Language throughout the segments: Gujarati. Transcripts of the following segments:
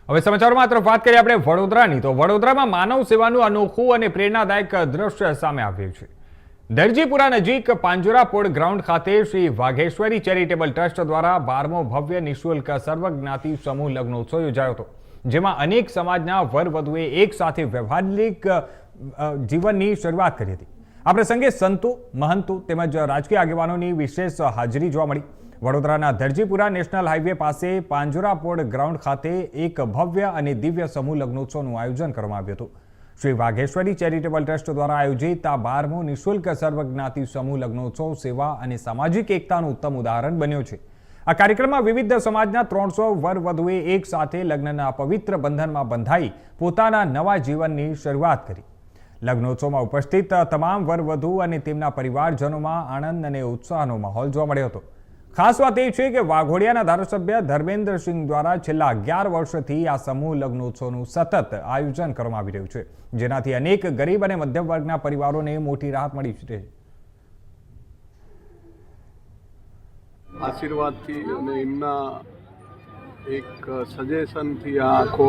હવે સમાચારોમાં તરફ વાત કરીએ આપણે વડોદરાની તો વડોદરામાં માનવ સેવાનું અનોખું અને પ્રેરણાદાયક દ્રશ્ય સામે આવ્યું છે। દરજીપુરા નજીક પાંજરાપોળ ગ્રાઉન્ડ ખાતે શ્રી વાઘેશ્વરી ચેરિટેબલ ટ્રસ્ટ દ્વારા 12મો ભવ્ય નિઃશુલ્ક સર્વજ્ઞાતિ સમૂહ લગ્નોત્સવ યોજાયો હતો, જેમાં અનેક સમાજના વરવધુએ એક સાથે વ્યવહારિક જીવનની શરૂઆત કરી હતી। આ પ્રસંગે સંતો, મહંતો તેમજ રાજકીય આગેવાનોની વિશેષ હાજરી જોવા મળી। વડોદરાના દરજીપુરા નેશનલ હાઈવે પાસે પાંજરાપોળ ગ્રાઉન્ડ ખાતે એક ભવ્ય અને દિવ્ય સમૂહ લગ્નોત્સવનું આયોજન કરવામાં આવ્યું હતું। શ્રી વાઘેશ્વરી ચેરિટેબલ ટ્રસ્ટ દ્વારા આયોજિત આ 12મો નિઃશુલ્ક સર્વજ્ઞાતિ સમૂહ લગ્નોત્સવ સેવા અને સામાજિક એકતાનું ઉત્તમ ઉદાહરણ બન્યો છે। આ કાર્યક્રમમાં વિવિધ સમાજના 300 વરવધુએ એક સાથે લગ્નના પવિત્ર બંધનમાં બંધાઈ પોતાના નવા જીવનની શરૂઆત કરી। લગ્નોત્સવમાં ઉપસ્થિત તમામ વરવધુ અને તેમના પરિવારજનોમાં આનંદ અને ઉત્સાહનો માહોલ જોવા મળ્યો હતો। ખાસ વાત એ છે કે વાઘોડિયાના ધારાસભ્ય ધર્મેન્દ્રસિંહ દ્વારા છેલ્લા 11 વર્ષથી આ સમૂહ લગ્નોત્સવનું સતત આયોજન કરવામાં આવી રહ્યું છે, જેનાથી અનેક ગરીબ અને મધ્યમ વર્ગના પરિવારોને મોટી રાહત મળી છે। આશીર્વાદથી અને એમના એક સજેશનથી આ આખો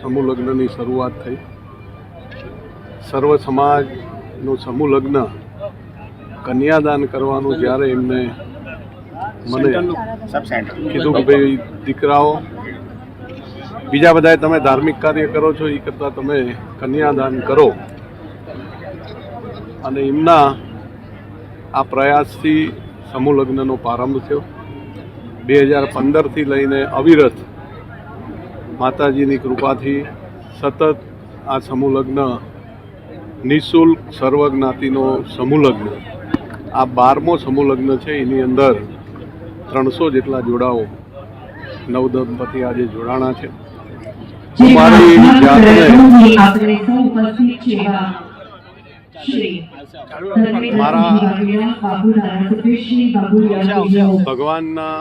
સમૂહ લગ્નની શરૂઆત થઈ। સર્વ સમાજનું સમૂહ લગ્ન કન્યાદાન કરવાનું જ્યારે એમને મને કીધું કે ભાઈ દીકરાઓ બીજા બધાએ તમે ધાર્મિક કાર્ય કરો છો એ કરતાં તમે કન્યાદાન કરો, અને એમના આ પ્રયાસથી સમૂહ લગ્નનો પ્રારંભ થયો। 2015થી લઈને અવિરત માતાજીની કૃપાથી સતત આ સમૂહ લગ્ન નિઃશુલ્ક સર્વજ્ઞાતિનો સમૂહ લગ્ન આ 12મો સમૂહ લગ્ન છે। એની અંદર 300 જેટલા જોડાઓ નવદંપતિ આજે જોડાણા છે। મારી જાતને ભગવાનના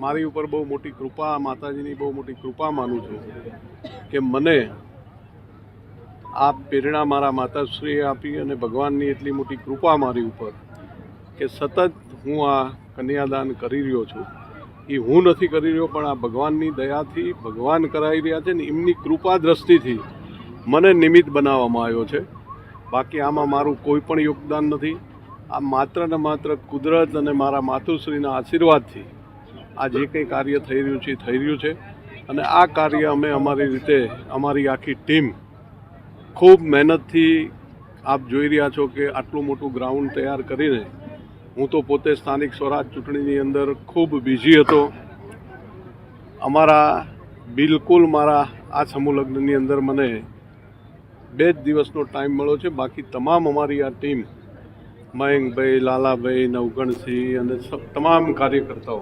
મારી ઉપર બહુ મોટી કૃપા, માતાજીની બહુ મોટી કૃપા માનું છું કે મને આ પ્રેરણા મારા માતાશ્રીએ આપી અને ભગવાનની એટલી મોટી કૃપા મારી ઉપર કે સતત હું આ કન્યાદાન કરી રહ્યો છું। એ હું નથી કરી રહ્યો, પણ આ ભગવાનની દયાથી ભગવાન કરાવી રહ્યા છે ને એમની કૃપા દ્રષ્ટિથી મને નિમિત્ત બનાવવામાં આવ્યો છે। બાકી આમાં મારું કોઈ પણ યોગદાન નથી। આ માત્ર ને માત્ર કુદરત અને મારા માતુશ્રીના આશીર્વાદથી આ જે કંઈ કાર્ય થઈ રહ્યું છે થઈ રહ્યું છે। અને આ કાર્ય અમે અમારી રીતે અમારી આખી ટીમ ખૂબ મહેનતથી આપ જોઈ રહ્યા છો કે આટલું મોટું ગ્રાઉન્ડ તૈયાર કરીને હું તો પોતે સ્થાનિક સ્વરાજ ચૂંટણીની અંદર ખૂબ બિઝી હતો। અમારા બિલકુલ મારા આ સમૂહ લગ્નની અંદર મને 2 જ દિવસનો ટાઈમ મળ્યો છે। બાકી તમામ અમારી આ ટીમ મયંકભાઈ, લાલાભાઈ, નવગણસિંહ અને તમામ કાર્યકર્તાઓ